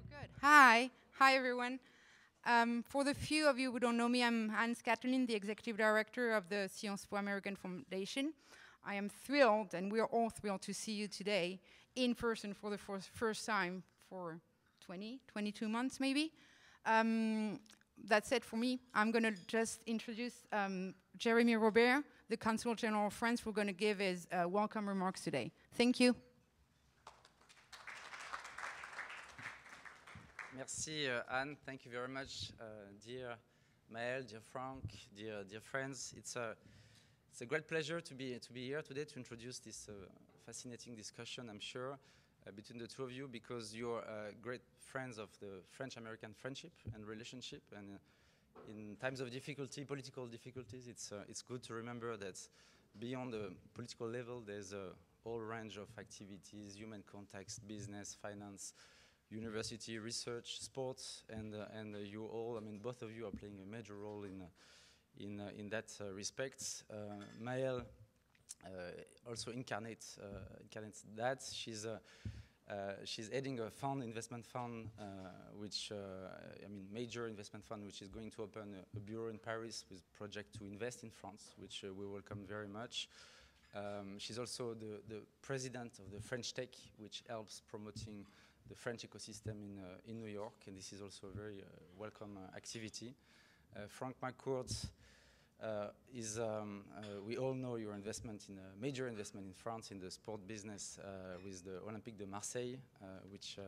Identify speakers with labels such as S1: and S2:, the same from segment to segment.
S1: Good. Hi everyone. For the few of you who don't know me, I'm Hans Kathleen, the Executive Director of the Sciences Po American Foundation. I am thrilled, and we're all thrilled to see you today in person for the first time for 22 months maybe. That's it for me. I'm going to just introduce Jeremy Robert, the Consul General of France, who's going to give his welcome remarks today. Thank you.
S2: Merci, Anne. Thank you very much, dear Maëlle, dear Frank, dear friends. It's a great pleasure to be here today to introduce this fascinating discussion, I'm sure, between the two of you, because you're great friends of the French-American friendship and relationship. And in times of difficulty, political difficulties, it's good to remember that beyond the political level, there's a whole range of activities, human contacts, business, finance, university, research, sports, and you all, I mean, both of you are playing a major role in that respect. Maëlle also incarnates that. She's heading a fund, investment fund, which, I mean, major investment fund, which is going to open a bureau in Paris with a project to invest in France, which we welcome very much. She's also the president of the French Tech, which helps promoting the French ecosystem in New York, and this is also a very welcome activity. Frank McCourt is, we all know your investment in a major investment in France in the sport business with the Olympique de Marseille, which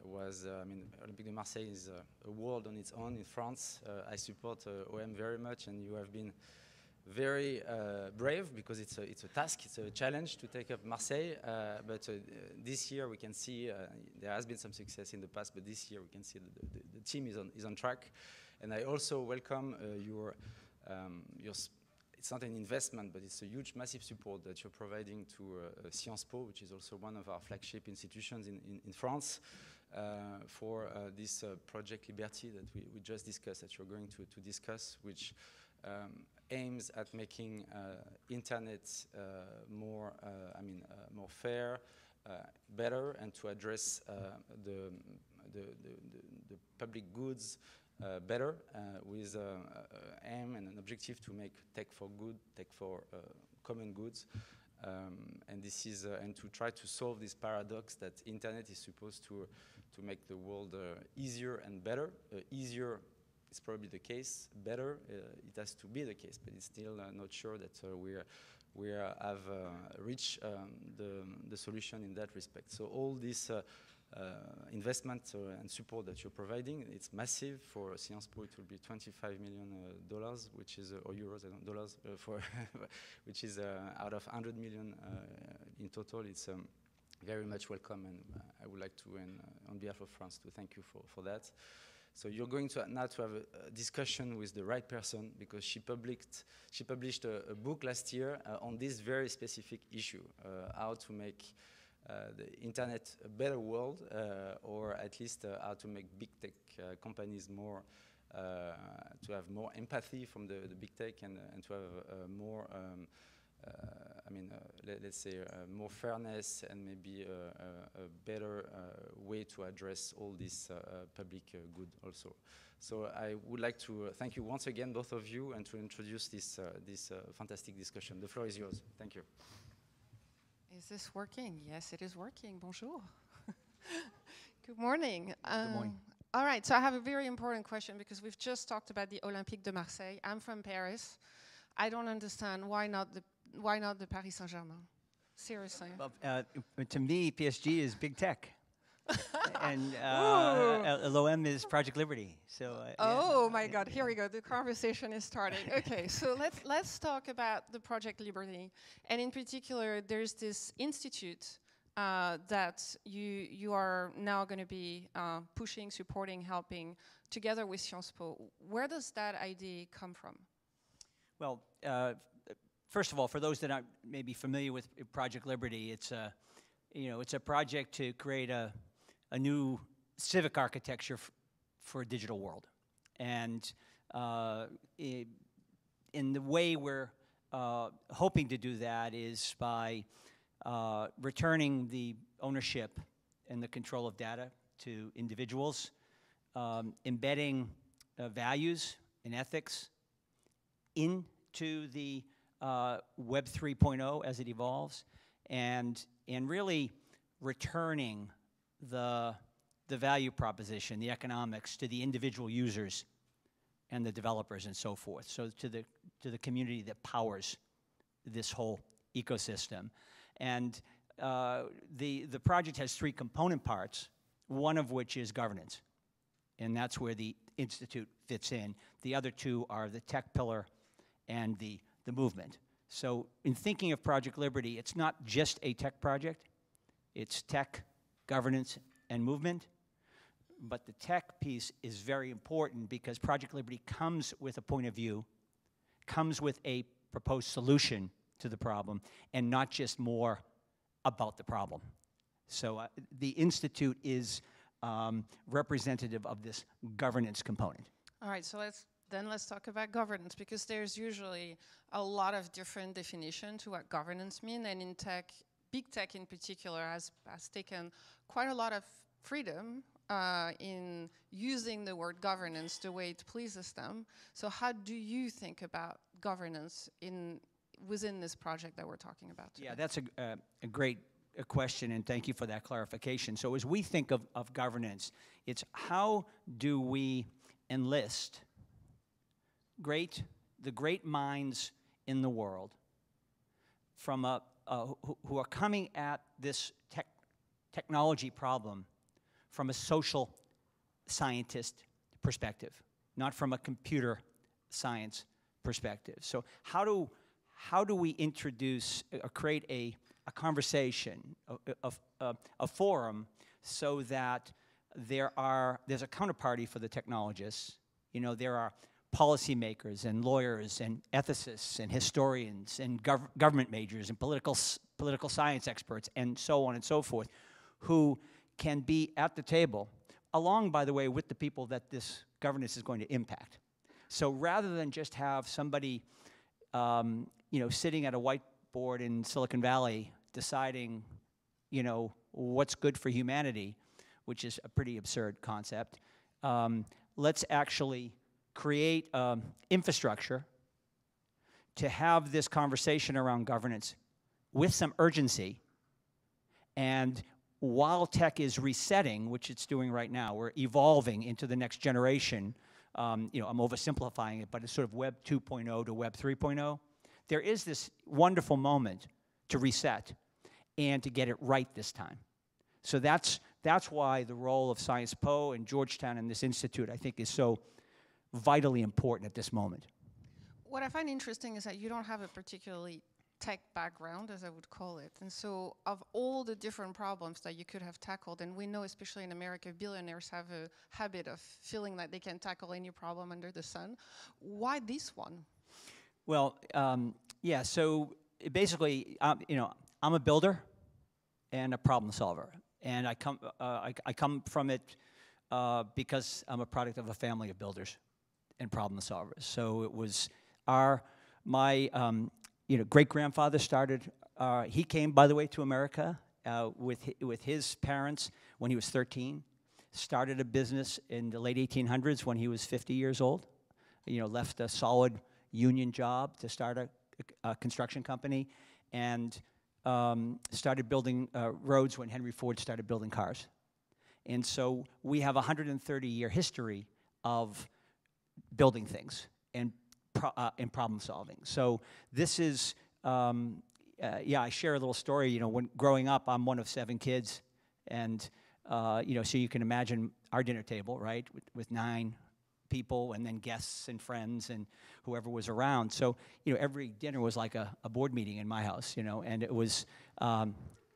S2: was, I mean, Olympique de Marseille is a world on its own in France. I support OM very much, and you have been very brave, because it's a task, it's a challenge to take up Marseille, but this year we can see there has been some success in the past, but this year we can see the team is on track. And I also welcome your it's not an investment, but it's a huge, massive support that you're providing to Sciences Po, which is also one of our flagship institutions in France, for this Project Liberty that we just discussed, that you're going to discuss, which aims at making internet more, more fair, better, and to address the public goods better, with aim and an objective to make tech for good, tech for common goods, and this is and to try to solve this paradox that internet is supposed to make the world easier and better. Easier is probably the case. Better, it has to be the case, but it's still not sure that we have reached the solution in that respect. So all this investment and support that you're providing, it's massive. For Sciences Po, it will be $25 million, which is or euros, I don't dollars, for which is out of 100 million in total. It's very much welcome, and I would like to, on behalf of France, to thank you for that. So you're going to now to have a discussion with the right person, because she published a book last year on this very specific issue, how to make the internet a better world, or at least how to make big tech companies more, to have more empathy from the big tech, and to have more, let's say, more fairness, and maybe a better way to address all this public good also. So I would like to thank you once again, both of you, and to introduce this fantastic discussion. The floor is yours. Thank you.
S3: Is this working? Yes, it is working. Bonjour. Good morning.
S4: Good morning.
S3: All right, so I have a very important question, because we've just talked about the Olympique de Marseille. I'm from Paris. I don't understand why not the Paris Saint-Germain? Seriously.
S4: Well, to me, PSG is big tech, and LOM is Project Liberty. So.
S3: Oh my God! Here we go. The conversation is starting. Okay, so let's talk about the Project Liberty, and in particular, there's this institute that you are now going to be pushing, supporting, helping, together with Sciences Po. Where does that idea come from?
S4: Well, first of all, for those that aren't maybe familiar with Project Liberty, it's a project to create a new civic architecture for a digital world, and in the way we're hoping to do that is by returning the ownership and the control of data to individuals, embedding values and ethics into the Web 3.0 as it evolves, and really returning the value proposition, the economics, to the individual users and the developers and so forth. So to the community that powers this whole ecosystem. And the project has three component parts, one of which is governance. And that's where the Institute fits in. The other two are the tech pillar and the movement. So in thinking of Project Liberty, it's not just a tech project. It's tech, governance, and movement. But the tech piece is very important because Project Liberty comes with a point of view, comes with a proposed solution to the problem, and not just more about the problem. So the Institute is representative of this governance component.
S3: All right, so let's talk about governance, because there's usually a lot of different definitions to what governance means, and in tech, big tech in particular has taken quite a lot of freedom in using the word governance the way it pleases them. So how do you think about governance within this project that we're talking about today?
S4: Yeah, that's a great question, and thank you for that clarification. So as we think of governance, it's how do we enlist the great minds in the world from who are coming at this technology problem from a social scientist perspective, not from a computer science perspective. So how do we introduce or create a conversation, a forum, so that there's a counterparty for the technologists. You know, there are policymakers and lawyers and ethicists and historians and government majors and political science experts and so on and so forth, who can be at the table, along, by the way, with the people that this governance is going to impact. So rather than just have somebody, sitting at a whiteboard in Silicon Valley deciding, what's good for humanity, which is a pretty absurd concept, let's actually create infrastructure to have this conversation around governance with some urgency. And while tech is resetting, which it's doing right now, we're evolving into the next generation. I'm oversimplifying it, but it's sort of Web 2.0 to Web 3.0. There is this wonderful moment to reset and to get it right this time. So that's why the role of Sciences Po and Georgetown and this institute, I think, is so vitally important at this moment.
S3: What I find interesting is that you don't have a particularly tech background, as I would call it. And so of all the different problems that you could have tackled, and we know especially in America, billionaires have a habit of feeling that they can tackle any problem under the sun. Why this one?
S4: Well, so basically, I'm a builder and a problem solver. And I come from it because I'm a product of a family of builders and problem solvers. So it was my great-grandfather started, he came, by the way, to America with his parents when he was 13, started a business in the late 1800s when he was 50 years old, left a solid union job to start a construction company, and started building roads when Henry Ford started building cars. And so we have a 130-year history of building things and problem solving. So this is, I share a little story. When growing up, I'm one of 7 kids, and so you can imagine our dinner table, right, with 9 people, and then guests and friends and whoever was around. So every dinner was like a board meeting in my house, and it was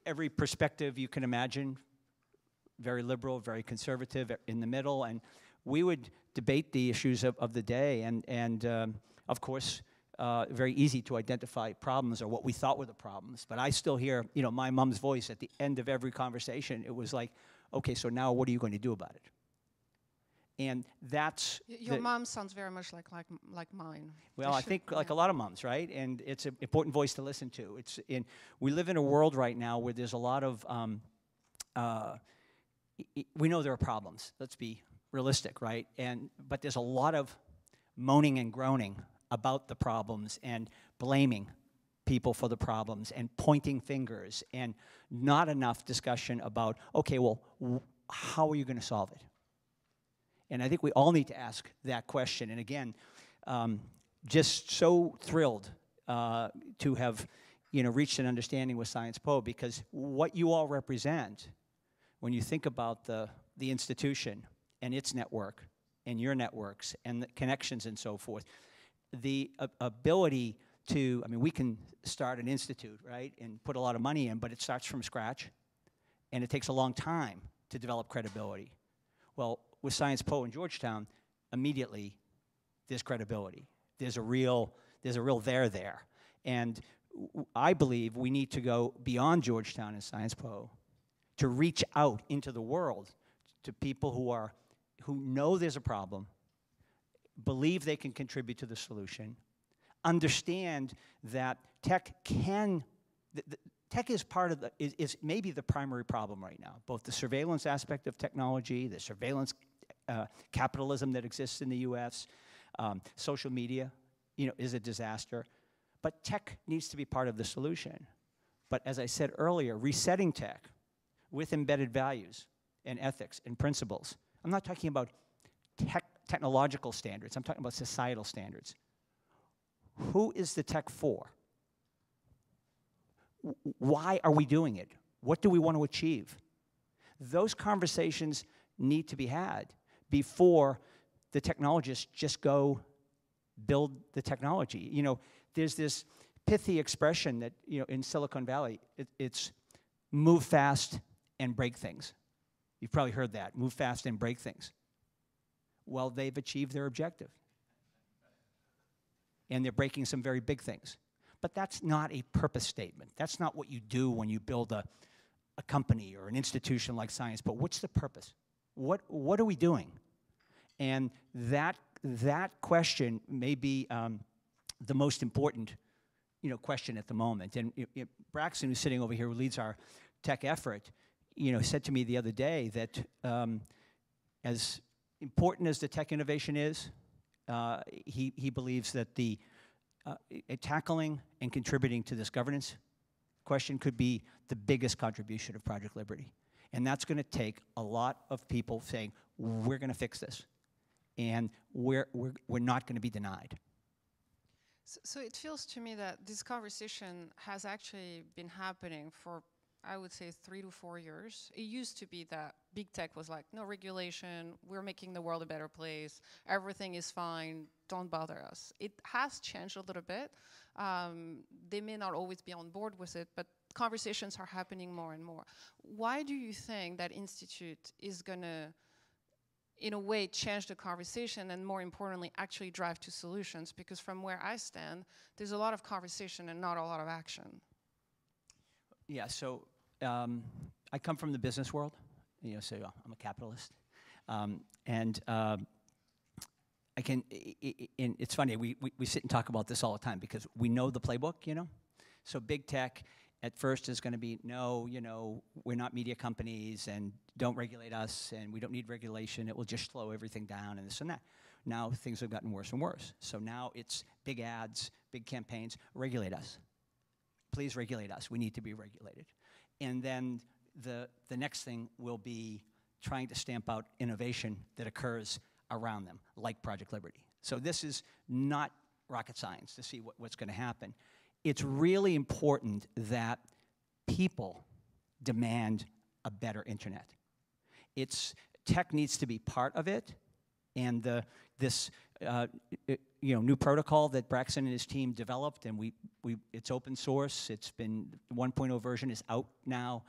S4: every perspective you can imagine, very liberal, very conservative, in the middle, and we would debate the issues of the day, and of course, very easy to identify problems or what we thought were the problems. But I still hear, my mom's voice at the end of every conversation. It was like, okay, so now what are you going to do about it? And that's
S3: your mom sounds very much like mine.
S4: Well, I think like a lot of moms, right? And it's an important voice to listen to. We live in a world right now where there's a lot of we know there are problems. Let's be realistic, right? But there's a lot of moaning and groaning about the problems and blaming people for the problems and pointing fingers, and not enough discussion about, okay, well, how are you going to solve it? And I think we all need to ask that question. And again, just so thrilled to have, reached an understanding with Sciences Po, because what you all represent, when you think about the institution and its network and your networks and the connections and so forth, the ability to, we can start an institute, right, and put a lot of money in, but it starts from scratch, and it takes a long time to develop credibility. Well, with Sciences Po in Georgetown, immediately there's credibility. There's a real there. And I believe we need to go beyond Georgetown and Sciences Po to reach out into the world to people who know there's a problem, believe they can contribute to the solution, understand that tech is part of is maybe the primary problem right now. Both the surveillance aspect of technology, the surveillance capitalism that exists in the U.S., social media, is a disaster. But tech needs to be part of the solution. But as I said earlier, resetting tech with embedded values and ethics and principles. I'm not talking about technological standards. I'm talking about societal standards. Who is the tech for? Why are we doing it? What do we want to achieve? Those conversations need to be had before the technologists just go build the technology. There's this pithy expression that, in Silicon Valley, it's move fast and break things. You've probably heard that, move fast and break things. Well, they've achieved their objective. And they're breaking some very big things. But that's not a purpose statement. That's not what you do when you build a company or an institution like Sciences Po. What's the purpose? What are we doing? And that question may be the most important, question at the moment. And Braxton, who's sitting over here, who leads our tech effort, said to me the other day that as important as the tech innovation is, he believes that the tackling and contributing to this governance question could be the biggest contribution of Project Liberty. And that's going to take a lot of people saying, we're going to fix this. And we're not going to be denied.
S3: So it feels to me that this conversation has actually been happening for, I would say, 3 to 4 years. It used to be that big tech was like, no regulation, we're making the world a better place, everything is fine, don't bother us. It has changed a little bit. They may not always be on board with it, but conversations are happening more and more. Why do you think that institute is going to, in a way, change the conversation and, more importantly, actually drive to solutions? Because from where I stand, there's a lot of conversation and not a lot of action.
S4: Yeah, so I come from the business world, so I'm a capitalist. I can, and it's funny, we sit and talk about this all the time because we know the playbook, So big tech at first is going to be, no, we're not media companies and don't regulate us and we don't need regulation. It will just slow everything down and this and that. Now things have gotten worse and worse. So now it's big ads, big campaigns, regulate us. Please regulate us. We need to be regulated. And then the next thing will be trying to stamp out innovation that occurs around them, like Project Liberty. So this is not rocket science to see what's going to happen. It's really important that people demand a better internet. Tech needs to be part of it, and this new protocol that Braxton and his team developed, and it's open source. It's been 1.0 version is out now.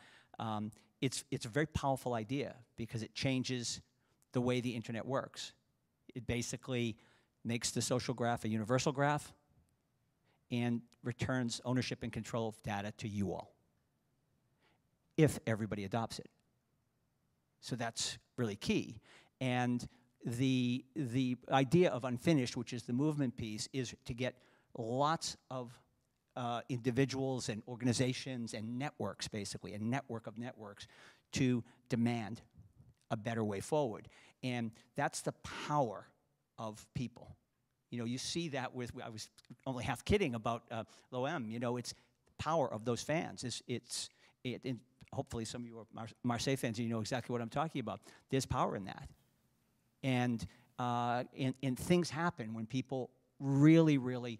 S4: It's a very powerful idea because it changes the way the internet works. It basically makes the social graph a universal graph and returns ownership and control of data to you all, if everybody adopts it. So that's really key. And the idea of unfinished, which is the movement piece, is to get lots of individuals and organizations and networks, basically, a network of networks, to demand a better way forward. And that's the power of people. You know, you see that with, I was only half kidding about L'OM, you know, it's the power of those fans. And hopefully some of you are Marseille fans and you know exactly what I'm talking about. There's power in that. And things happen when people really, really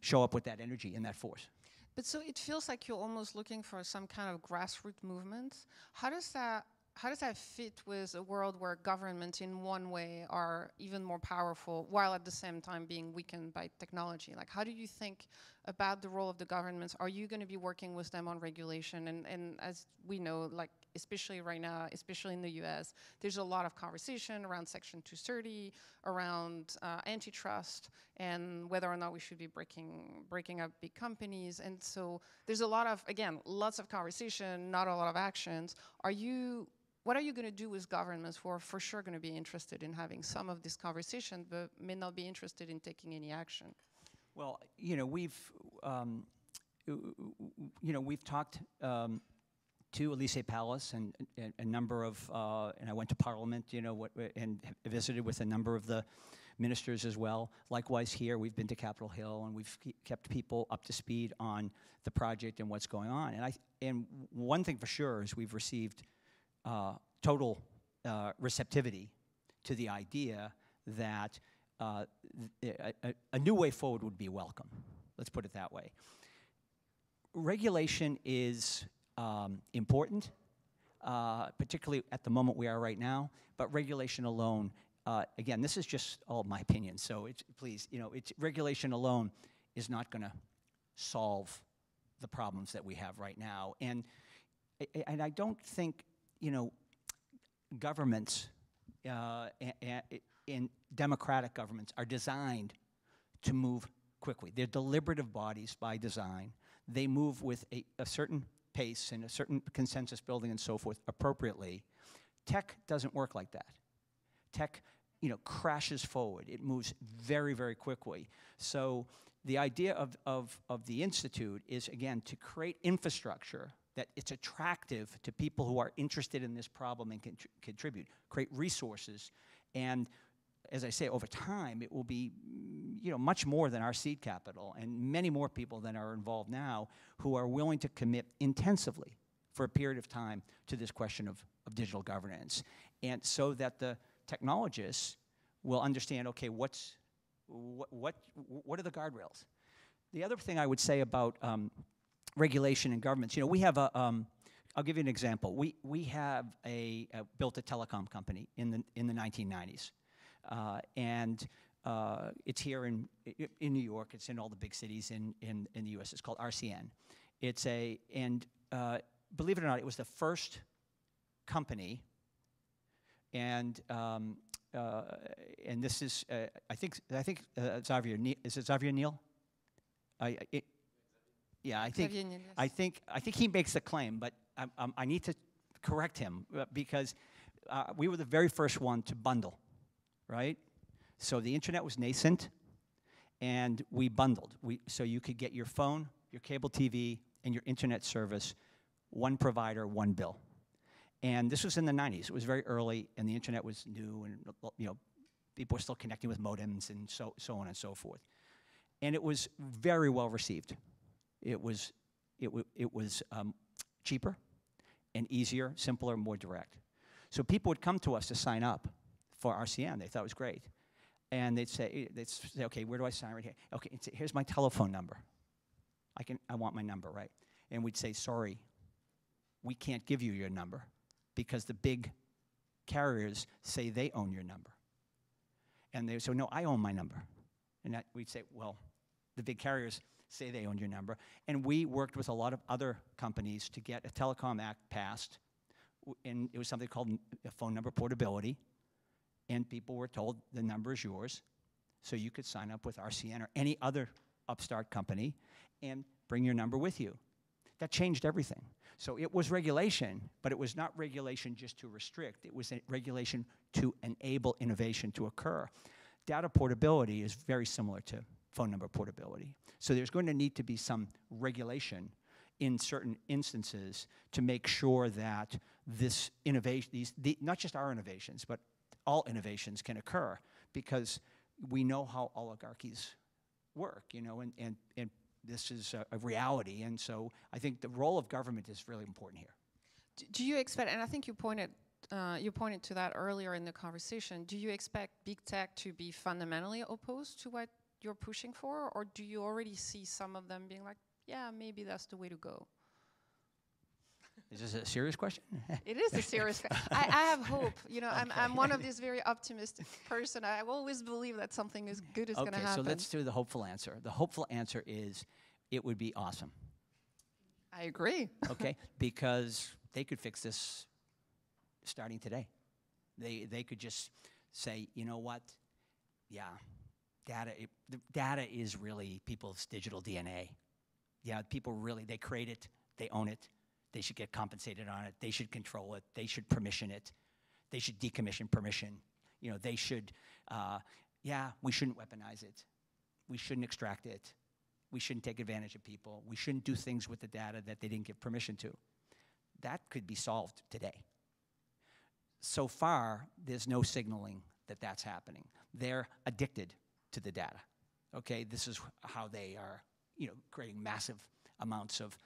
S4: show up with that energy and that force.
S3: But so it feels like you're almost looking for some kind of grassroots movement. How does that fit with a world where governments in one way are even more powerful while at the same time being weakened by technology? Like, how do you think about the role of the governments? Are you going to be working with them on regulation? And as we know, like, especially right now, especially in the US, there's a lot of conversation around Section 230, around antitrust, and whether or not we should be breaking up big companies. And so there's a lot of, again, lots of conversation, not a lot of actions. What are you going to do with governments who are for sure going to be interested in having some of this conversation, but may not be interested in taking any action?
S4: Well, you know, we've talked to Elysée Palace and a number of, and I went to Parliament, you know, and visited with a number of the ministers as well. Likewise here, we've been to Capitol Hill and we've kept people up to speed on the project and what's going on. And one thing for sure is we've received total receptivity to the idea that a new way forward would be welcome. Let's put it that way. Regulation is important, particularly at the moment we are right now, but regulation alone, again, this is just all my opinion, so please, you know, regulation alone is not going to solve the problems that we have right now. And I don't think, you know, governments and democratic governments are designed to move quickly. They're deliberative bodies by design. They move with a certain pace and a certain consensus building and so forth appropriately. Tech doesn't work like that. Tech, you know, crashes forward. It moves very, very quickly. So the idea of the Institute is, again, to create infrastructure that it's attractive to people who are interested in this problem and contribute, create resources, and as I say, over time, it will be, you know, much more than our seed capital and many more people than are involved now who are willing to commit intensively for a period of time to this question of digital governance. And so that the technologists will understand, okay, what are the guardrails? The other thing I would say about regulation in governments, you know, we have I'll give you an example. We have built a telecom company in the 1990s. And it's here in New York. It's in all the big cities in the U.S. It's called RCN. Believe it or not, it was the first company, and this is I think Xavier. Is it Xavier Neal? Yeah, I think he makes the claim, but I need to correct him because we were the very first one to bundle. Right? So the internet was nascent, and we bundled. So you could get your phone, your cable TV, and your internet service, one provider, one bill. And this was in the 90s. It was very early, and the internet was new, and you know, people were still connecting with modems and so on and so forth. And it was very well received. It was cheaper and easier, simpler, more direct. So people would come to us to sign up for RCN. They thought it was great. And they'd say, okay, where do I sign right here? Okay, here's my telephone number. I want my number, right? And we'd say, sorry, we can't give you your number because the big carriers say they own your number. And they would say, no, I own my number. And we'd say, well, the big carriers say they own your number. And we worked with a lot of other companies to get a Telecom Act passed. And it was something called phone number portability. And people were told the number is yours, so you could sign up with RCN or any other upstart company and bring your number with you. That changed everything. So it was regulation, but it was not regulation just to restrict. It was regulation to enable innovation to occur. Data portability is very similar to phone number portability. So there's going to need to be some regulation in certain instances to make sure that this innovation, not just our innovations, but all innovations can occur, because we know how oligarchies work, you know, and this is a reality. And so I think the role of government is really important here.
S3: Do you expect, and I think you pointed to that earlier in the conversation, do you expect big tech to be fundamentally opposed to what you're pushing for, or do you already see some of them being like, yeah, maybe that's the way to go?
S4: Is this a serious question?
S3: It is a serious question. I have hope. You know, okay. I'm one of these very optimistic person. I always believe that something as good is going to happen.
S4: So let's do the hopeful answer. The hopeful answer is it would be awesome.
S3: I agree.
S4: Okay, because they could fix this starting today. They could just say, you know what? Yeah, data is really people's digital DNA. Yeah, people really, they create it, they own it, they should get compensated on it, they should control it, they should permission it, they should decommission permission. You know, they should, yeah, we shouldn't weaponize it. We shouldn't extract it. We shouldn't take advantage of people. We shouldn't do things with the data that they didn't give permission to. That could be solved today. So far, there's no signaling that that's happening. They're addicted to the data. Okay, this is how they are, you know, creating massive amounts of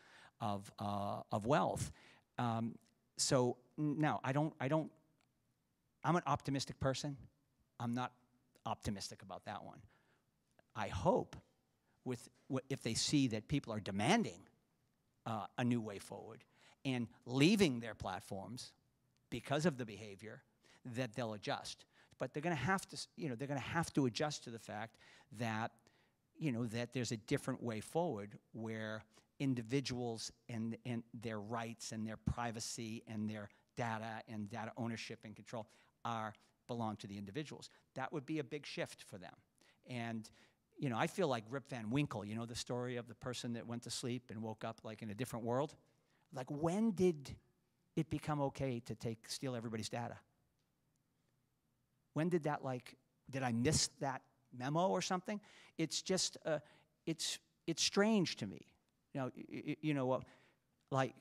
S4: wealth. So now I'm an optimistic person. I'm not optimistic about that one. I hope if they see that people are demanding a new way forward and leaving their platforms because of the behavior, that they'll adjust. But they're going to have to, you know, they're going to have to adjust to the fact that, you know, that there's a different way forward where individuals and their rights and their privacy and their data and data ownership and control belong to the individuals. That would be a big shift for them. And, you know, I feel like Rip Van Winkle, you know, the story of the person that went to sleep and woke up like in a different world. Like, when did it become okay to steal everybody's data? When did that, like, did I miss that memo or something? It's just, it's strange to me. You know, like,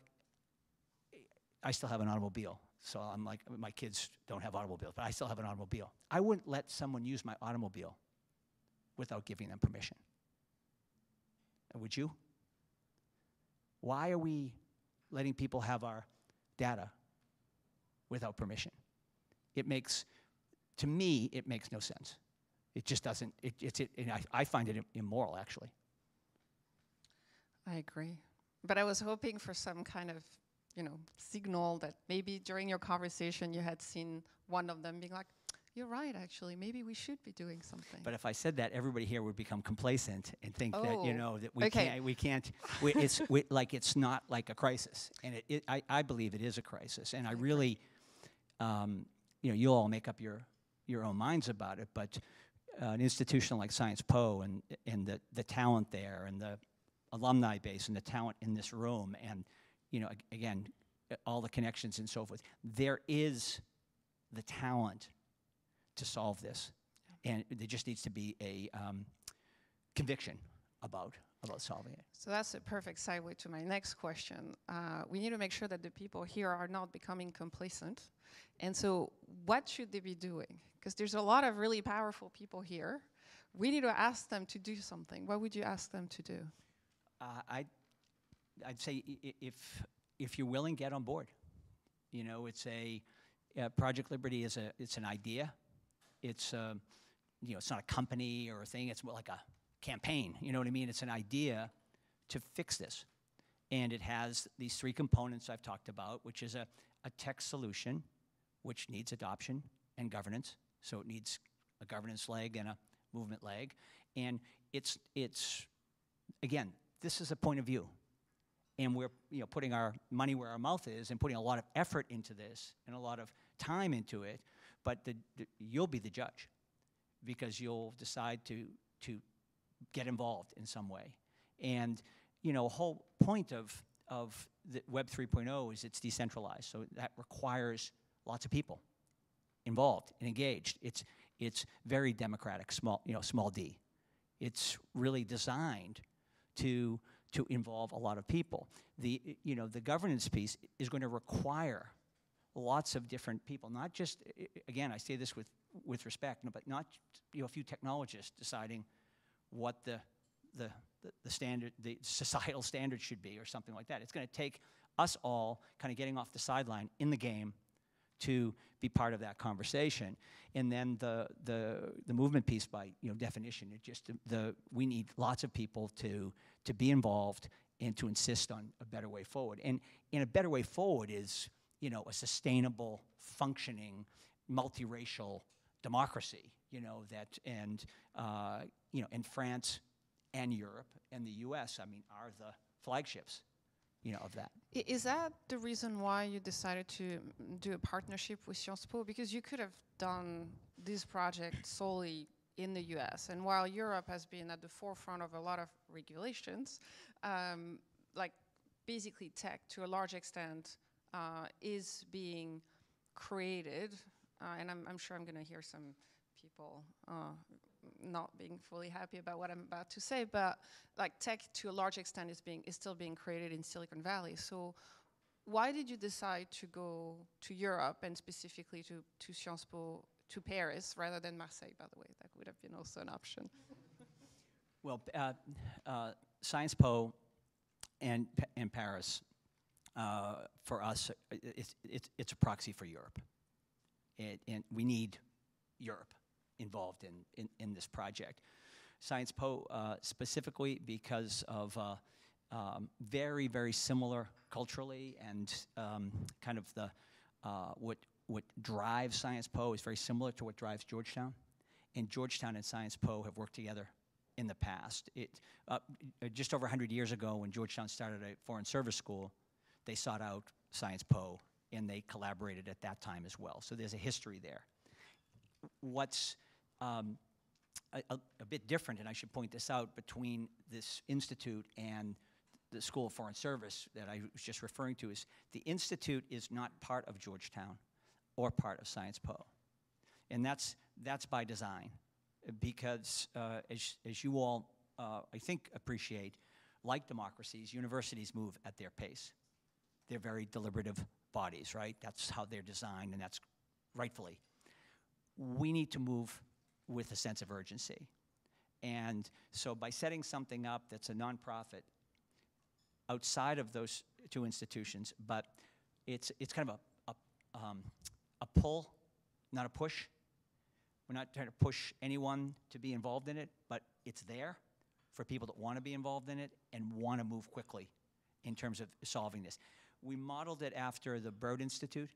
S4: I still have an automobile, so I'm like, my kids don't have automobiles, but I still have an automobile. I wouldn't let someone use my automobile without giving them permission. Would you? Why are we letting people have our data without permission? It makes, to me, it makes no sense. It just doesn't, I find it immoral, actually.
S3: I agree. But I was hoping for some kind of, you know, signal that maybe during your conversation you had seen one of them being like, you're right, actually, maybe we should be doing something.
S4: But if I said that, everybody here would become complacent and think that, you know, that we can't, it's not like a crisis. And I believe it is a crisis. And I really, you know, you'll all make up your own minds about it, but an institution like Science Po and the talent there and the alumni base and the talent in this room and, you know, again, all the connections and so forth, there is the talent to solve this. And there just needs to be a conviction about solving it.
S3: So that's a perfect segue to my next question. We need to make sure that the people here are not becoming complacent. And so what should they be doing? Because there's a lot of really powerful people here. We need to ask them to do something. What would you ask them to do?
S4: I'd say if you're willing, get on board. You know, it's Project Liberty it's an idea. It's you know, it's not a company or a thing. It's more like a campaign. You know what I mean? It's an idea to fix this, and it has these three components I've talked about, which is a tech solution, which needs adoption and governance. So it needs a governance leg and a movement leg, and it's again, this is a point of view. And we're, you know, putting our money where our mouth is and putting a lot of effort into this and a lot of time into it, but you'll be the judge because you'll decide to get involved in some way. And, you know, a whole point of the Web 3.0 is it's decentralized, so that requires lots of people involved and engaged. It's very democratic, small d. It's really designed to to involve a lot of people. The governance piece is going to require lots of different people, not just, again, I say this with respect, but not a few technologists deciding what the standard, the societal standard should be or something like that. It's going to take us all kind of getting off the sideline in the game to be part of that conversation. And then the movement piece, by definition, it just we need lots of people to be involved and to insist on a better way forward. And a better way forward is a sustainable, functioning, multiracial democracy. And France and Europe and the U.S. Are the flagships. Of that.
S3: Is that the reason why you decided to do a partnership with Sciences Po? Because you could have done this project solely in the US. And while Europe has been at the forefront of a lot of regulations, like basically tech to a large extent is being created. And I'm sure I'm going to hear some people not being fully happy about what I'm about to say, but like tech to a large extent is still being created in Silicon Valley. So why did you decide to go to Europe and specifically to Sciences Po, to Paris, rather than Marseille, by the way? That would have been also an option.
S4: Well, Sciences Po and Paris, for us, it's a proxy for Europe. And we need Europe involved in this project. Sciences Po specifically because of very, very similar culturally, and kind of the what drives Sciences Po is very similar to what drives Georgetown. And Georgetown and Sciences Po have worked together in the past. Just over 100 years ago, when Georgetown started a foreign service school, they sought out Sciences Po, and they collaborated at that time as well. So there's a history there. What's a bit different, and I should point this out, between this institute and the School of Foreign Service that I was just referring to, is the institute is not part of Georgetown or part of Sciences Po. And that's by design, because as you all, I think, appreciate, like democracies, universities move at their pace. They're very deliberative bodies, right? That's how they're designed, and that's rightfully. We need to move with a sense of urgency. And so by setting something up that's a nonprofit outside of those two institutions, but it's kind of a pull, not a push. We're not trying to push anyone to be involved in it, but it's there for people that want to be involved in it and want to move quickly in terms of solving this. We modeled it after the Broad Institute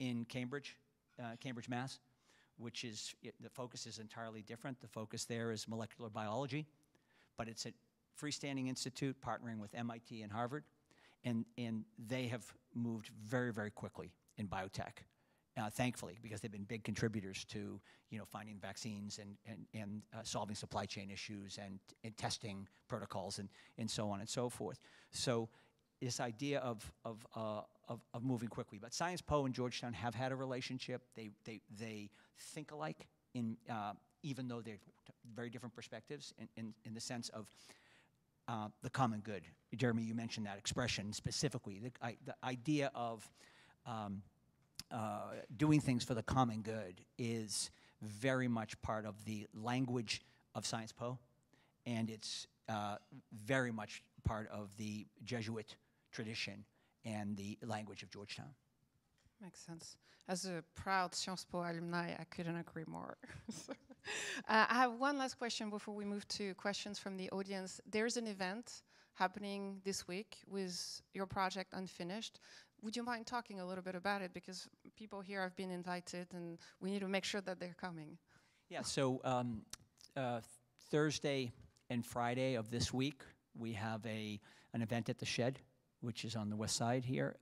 S4: in Cambridge, Mass., which is, the focus is entirely different. The focus there is molecular biology, but it's a freestanding institute partnering with MIT and Harvard, and they have moved very, very quickly in biotech, thankfully, because they've been big contributors to finding vaccines and solving supply chain issues and testing protocols and so on and so forth. So this idea of moving quickly. But Sciences Po and Georgetown have had a relationship. They think alike, even though they're very different perspectives in the sense of the common good. Jeremy, you mentioned that expression specifically. The idea of doing things for the common good is very much part of the language of Sciences Po, and it's very much part of the Jesuit tradition and the language of Georgetown.
S3: Makes sense. As a proud Sciences Po alumni, I couldn't agree more. I have one last question before we move to questions from the audience. There's an event happening this week with your project Unfinished. Would you mind talking a little bit about it? Because people here have been invited, and we need to make sure that they're coming.
S4: Yeah, so Thursday and Friday of this week, we have an event at the Shed, which is on the west side here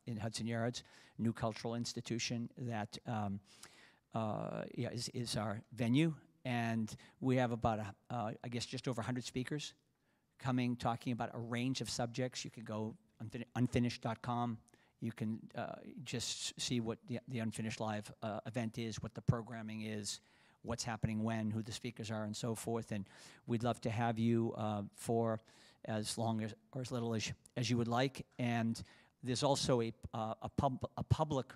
S4: in Hudson Yards, new cultural institution that is our venue. And we have about, I guess, just over 100 speakers coming, talking about a range of subjects. You can go unfinished.com. You can just see what the Unfinished Live event is, what the programming is, what's happening when, who the speakers are, and so forth. And we'd love to have you for as long as or as little as you would like. And there's also a public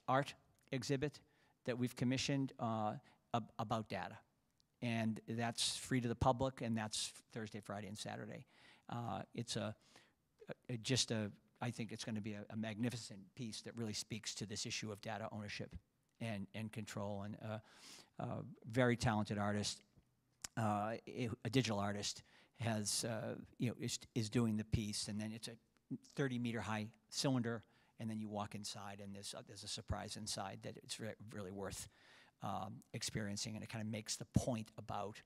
S4: art exhibit that we've commissioned about data. And that's free to the public, and that's Thursday, Friday, and Saturday. It's I think it's going to be a magnificent piece that really speaks to this issue of data ownership and control. And very talented artist, a digital artist, has is doing the piece, and then it's a 30-meter high cylinder, and then you walk inside, and there's a surprise inside that it's really worth experiencing, and it kind of makes the point about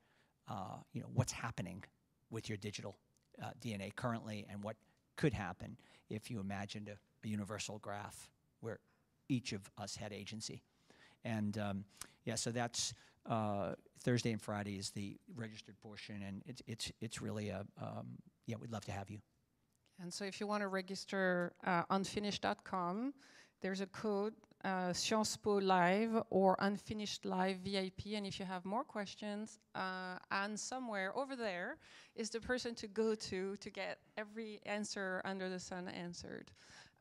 S4: what's happening with your digital DNA currently, and what could happen if you imagined a universal graph where each of us had agency. And so that's Thursday and Friday is the registered portion, and it's really we'd love to have you.
S3: And so if you want to register unfinished.com, there's a code, Sciences Po Live or Unfinished Live VIP. And if you have more questions, and somewhere over there is the person to go to get every answer under the sun answered.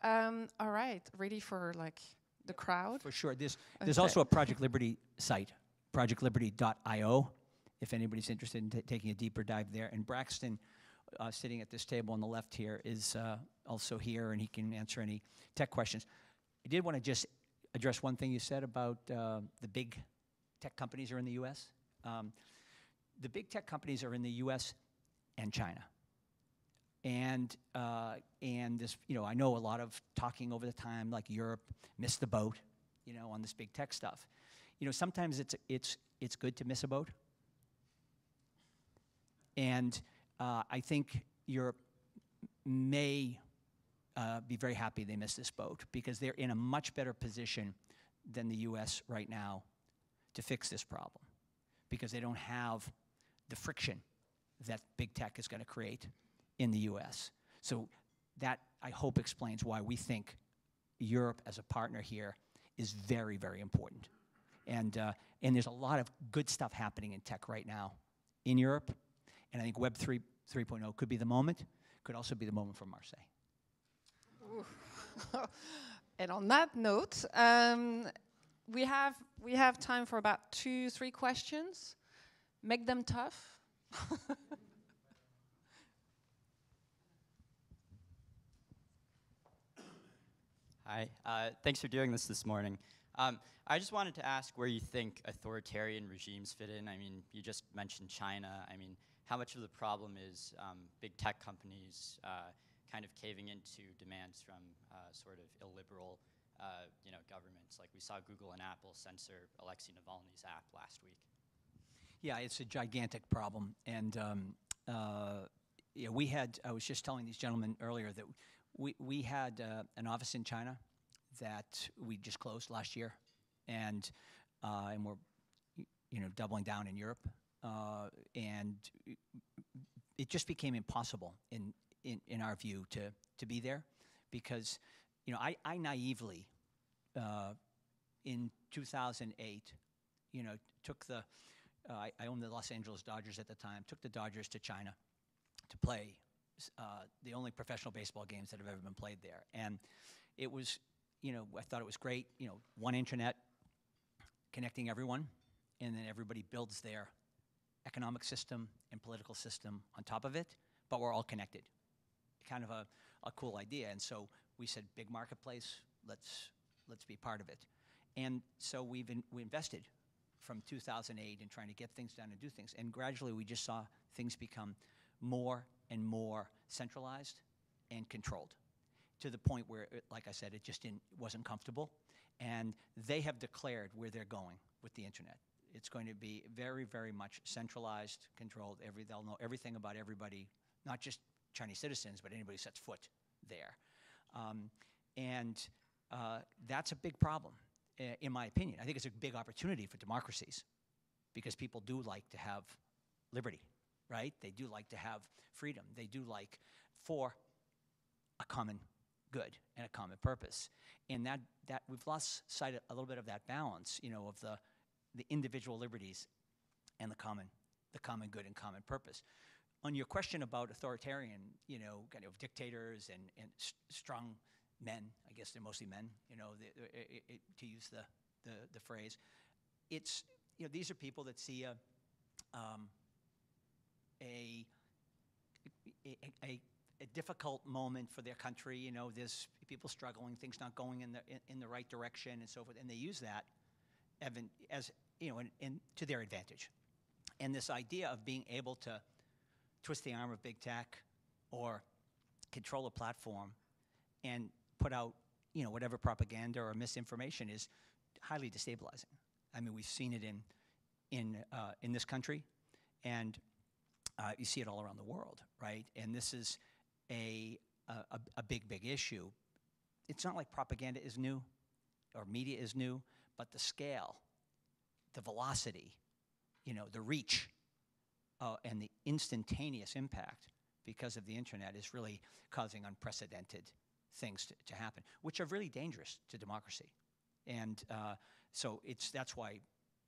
S3: All right, ready for the crowd?
S4: For sure. There's also a Project Liberty site, projectliberty.io, if anybody's interested in taking a deeper dive there. And Braxton, sitting at this table on the left here, is also here, and he can answer any tech questions. I did want to just address one thing you said about the big tech companies are in the U.S. The big tech companies are in the U.S. and China. And this, I know a lot of talking over the time, like Europe missed the boat, on this big tech stuff. Sometimes it's good to miss a boat. And I think Europe may be very happy they missed this boat, because they're in a much better position than the U.S. right now to fix this problem, because they don't have the friction that big tech is going to create in the U.S. So that, I hope, explains why we think Europe as a partner here is very, very important. And there's a lot of good stuff happening in tech right now in Europe, and I think Web 3.0 could be the moment, could also be the moment for Marseille.
S3: And on that note, we have time for about 2-3 questions. Make them tough.
S5: Hi, thanks for doing this morning. I just wanted to ask where you think authoritarian regimes fit in. I mean, you just mentioned China. I mean, how much of the problem is big tech companies kind of caving into demands from sort of illiberal, governments? Like we saw Google and Apple censor Alexei Navalny's app last week.
S4: Yeah, it's a gigantic problem, and I was just telling these gentlemen earlier that we had an office in China that we just closed last year, and we're doubling down in Europe, and it just became impossible in our view to be there, because I naively in 2008 took I owned the Los Angeles Dodgers at the time, took the Dodgers to China to play the only professional baseball games that have ever been played there. And it was, I thought it was great, one internet connecting everyone, and then everybody builds their economic system and political system on top of it, but we're all connected. Kind of a cool idea. And so we said, big marketplace, let's be part of it. And so we invested from 2008 in trying to get things done and do things. And gradually we just saw things become more and more centralized and controlled, to the point where, like I said, it just wasn't comfortable. And they have declared where they're going with the internet. It's going to be very, very much centralized, controlled. They'll know everything about everybody, not just Chinese citizens, but anybody who sets foot there. That's a big problem, in my opinion. I think it's a big opportunity for democracies, because people do like to have liberty, right? They do like to have freedom. They do like for a common good and a common purpose. And that we've lost sight a little bit of that balance, of the individual liberties and the common good and common purpose. on your question about authoritarian, kind of dictators and strong men, I guess they're mostly men, to use the phrase, it's, these are people that see a difficult moment for their country. There's people struggling, things not going in the right direction, and so forth, and they use that as to their advantage. And this idea of being able to twist the arm of big tech or control a platform and put out whatever propaganda or misinformation is highly destabilizing. I mean, we've seen it in this country, and you see it all around the world, right? And this is a big issue. It's not like propaganda is new or media is new, but the scale, the velocity, the reach, and the instantaneous impact because of the internet is really causing unprecedented things to happen, which are really dangerous to democracy. And so that's why,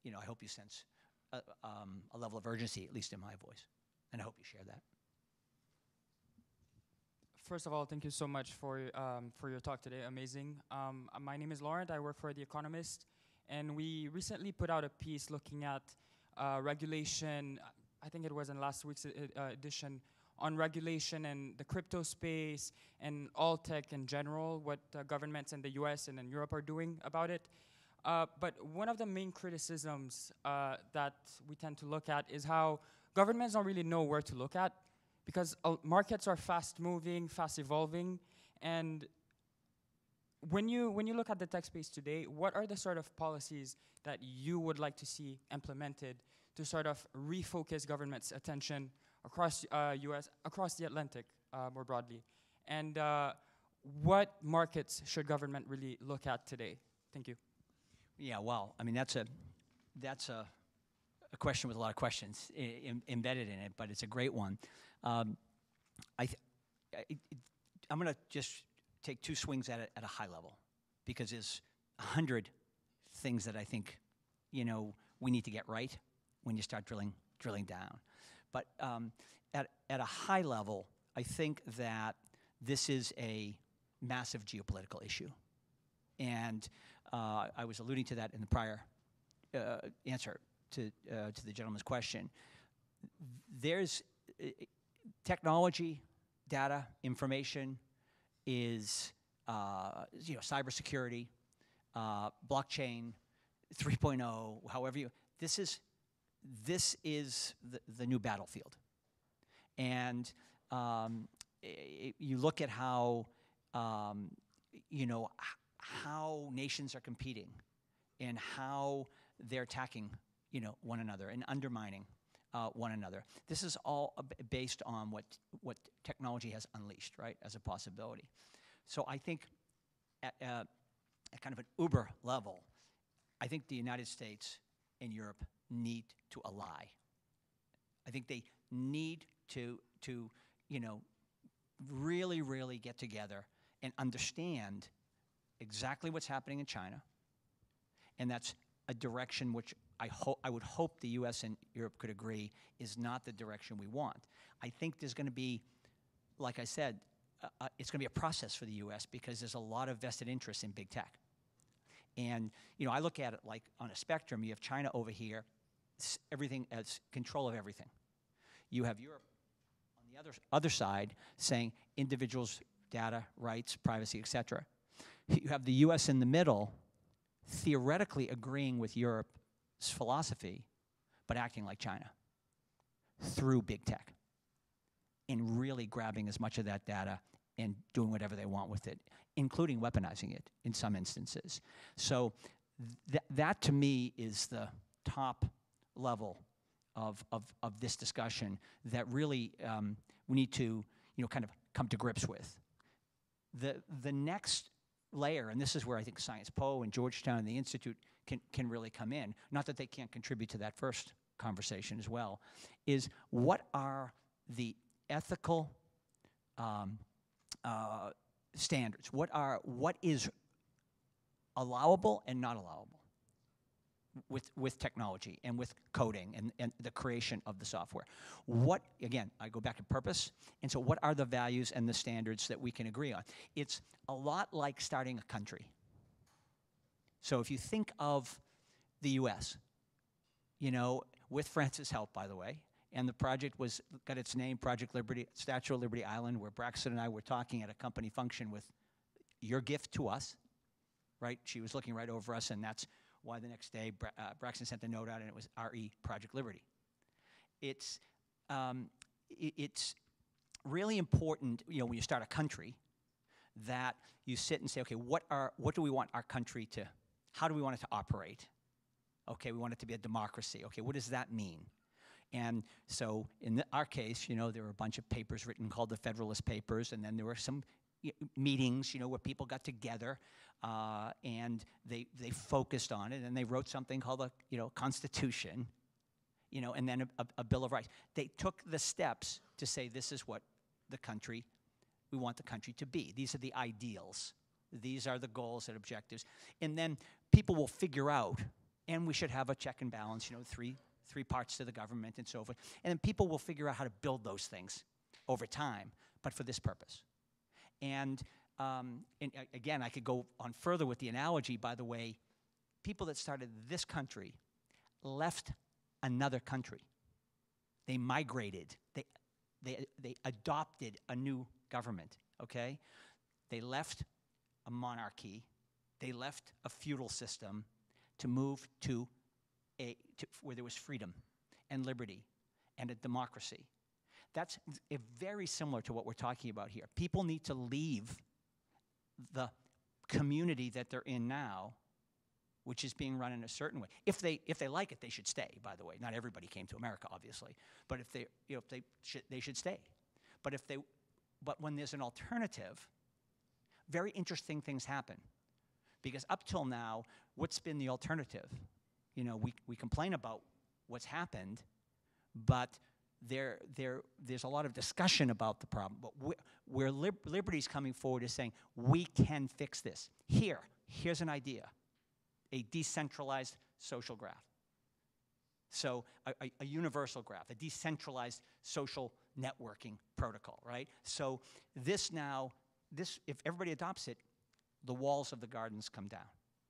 S4: I hope you sense a level of urgency, at least in my voice, and I hope you share that.
S6: First of all, thank you so much for your talk today. Amazing. My name is Laurent. I work for The Economist, and we recently put out a piece looking at regulation. I think it was in last week's edition on regulation and the crypto space and all tech in general, what governments in the US and in Europe are doing about it. But one of the main criticisms that we tend to look at is how governments don't really know where to look at, because markets are fast moving, fast evolving. And when you look at the tech space today, what are the sort of policies that you would like to see implemented to sort of refocus government's attention across US, across the Atlantic more broadly? And what markets should government really look at today? Thank you.
S4: Yeah, well, I mean, that's a question with a lot of questions embedded in it, but it's a great one. I'm going to just take two swings at it at a high level, because there's 100 things that I think, we need to get right when you start drilling down. But at a high level, I think that this is a massive geopolitical issue. And I was alluding to that in the prior answer to the gentleman's question. There's technology, data, information is, cybersecurity, blockchain, 3.0, however this is the new battlefield. And you look at how, how nations are competing and how they're attacking, one another and undermining one another. This is all based on what technology has unleashed, right, as a possibility. So I think at kind of an uber level, I think the United States and Europe need to ally. I think they need to really, really get together and understand exactly what's happening in China, and that's a direction which I would hope the U.S. and Europe could agree is not the direction we want. I think there's going to be, like I said, it's going to be a process for the U.S. because there's a lot of vested interest in big tech. And I look at it like on a spectrum. You have China over here, everything as control of everything. You have Europe on the other side saying individuals' data, rights, privacy, etc. You have the U.S. in the middle, theoretically agreeing with Europe's philosophy, but acting like China through big tech and really grabbing as much of that data and doing whatever they want with it, including weaponizing it in some instances. So that to me is the top level of this discussion that really we need to kind of come to grips with. The next layer, and this is where I think Science Po and Georgetown and the Institute can really come in, not that they can't contribute to that first conversation as well, is what are the ethical standards? What is allowable and not allowable with technology and with coding and the creation of the software. What, again, I go back to purpose, and so what are the values and the standards that we can agree on? It's a lot like starting a country. So if you think of the US, you know, with France's help, by the way, and the project got its name, Project Liberty, Statue of Liberty Island, where Braxton and I were talking at a company function with your gift to us, right? She was looking right over us, and that's why the next day Braxton sent the note out, and it was RE Project Liberty. It's really important, you know, when you start a country, that you sit and say, okay, what do we want our country to, how do we want it to operate? Okay, we want it to be a democracy. Okay, what does that mean? And so in our case, you know, there were a bunch of papers written called the Federalist Papers, and then there were some meetings, you know, where people got together and they focused on it, and they wrote something called the, you know, Constitution, you know, and then a Bill of Rights. They took the steps to say this is what we want the country to be. These are the ideals. These are the goals and objectives. And then people will figure out, and we should have a check and balance, you know, three parts to the government and so forth. And then people will figure out how to build those things over time, but for this purpose. And again, I could go on further with the analogy. By the way, people that started this country left another country. They migrated. They adopted a new government, okay? They left a monarchy. They left a feudal system to move to where there was freedom and liberty and a democracy. That's very similar to what we're talking about here. People need to leave the community that they're in now, which is being run in a certain way. If they like it, they should stay. By the way, not everybody came to America, obviously, but if they should stay. But when there's an alternative, very interesting things happen, because up till now, what's been the alternative? You know, we complain about what's happened, but there's a lot of discussion about the problem. But where Liberty's coming forward is saying, we can fix this. Here's an idea, a decentralized social graph. So a universal graph, a decentralized social networking protocol, right? So if everybody adopts it, the walls of the gardens come down,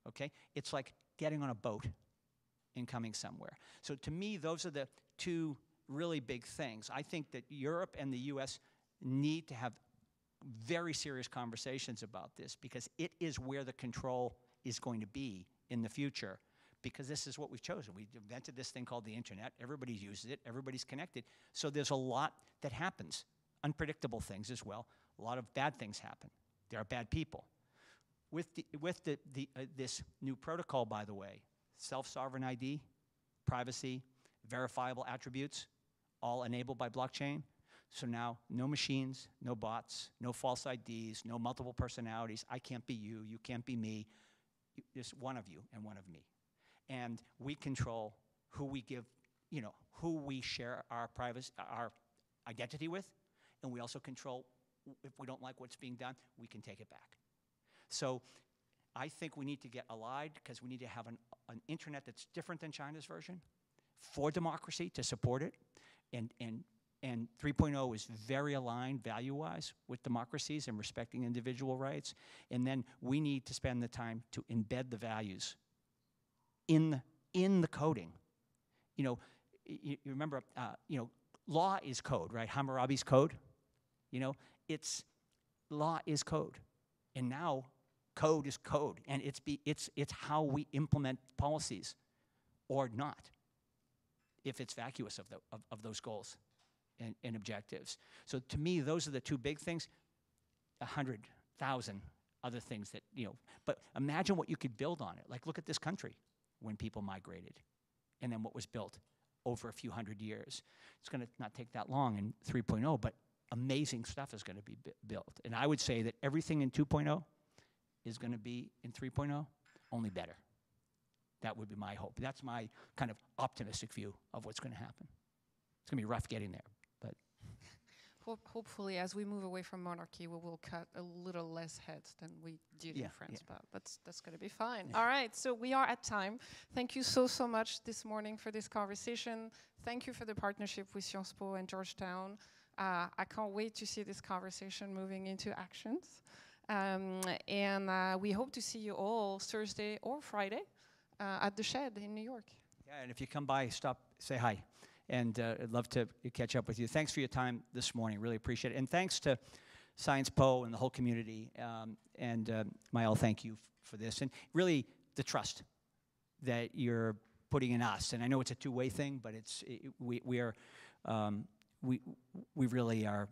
S4: okay? It's like getting on a boat and coming somewhere. So to me, those are the two really big things. I think that Europe and the US need to have very serious conversations about this, because it is where the control is going to be in the future, because this is what we've chosen. We invented this thing called the internet. Everybody uses it. Everybody's connected. So there's a lot that happens, unpredictable things as well. A lot of bad things happen. There are bad people. With this new protocol, by the way, self-sovereign ID, privacy, verifiable attributes, all enabled by blockchain. So now, no machines, no bots, no false IDs, no multiple personalities. I can't be you, you can't be me. There's one of you and one of me. And we control who we give, you know, who we share our privacy, our identity with, and we also control, if we don't like what's being done, we can take it back. So I think we need to get allied, because we need to have an internet that's different than China's version for democracy to support it. And 3.0 is very aligned value-wise with democracies and respecting individual rights. And then we need to spend the time to embed the values in the coding. You know, you remember, you know, law is code, right? Hammurabi's code. You know, law is code, and now code is code, and it's how we implement policies, or not, if it's vacuous of those goals and objectives. So to me, those are the two big things. 100,000 other things that, you know, but imagine what you could build on it. Like, look at this country when people migrated, and then what was built over a few hundred years. It's going to not take that long in 3.0, but amazing stuff is going to be built. And I would say that everything in 2.0 is going to be in 3.0 only better. That would be my hope. That's my kind of optimistic view of what's going to happen. It's going to be rough getting there, but.
S3: hopefully, as we move away from monarchy, we will cut a little less heads than we did in France, but that's going to be fine. All right, so we are at time. Thank you so much this morning for this conversation. Thank you for the partnership with Sciences Po and Georgetown. I can't wait to see this conversation moving into actions. And we hope to see you all Thursday or Friday at the Shed in New York.
S4: Yeah, and if you come by, stop, say hi. And I'd love to catch up with you. Thanks for your time this morning. Really appreciate it. And thanks to Sciences Po and the whole community. Maëlle, thank you for this. And really, the trust that you're putting in us. And I know it's a two-way thing, but we really are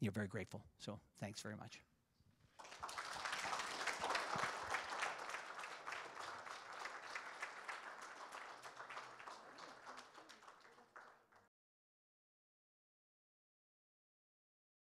S4: very grateful. So thanks very much.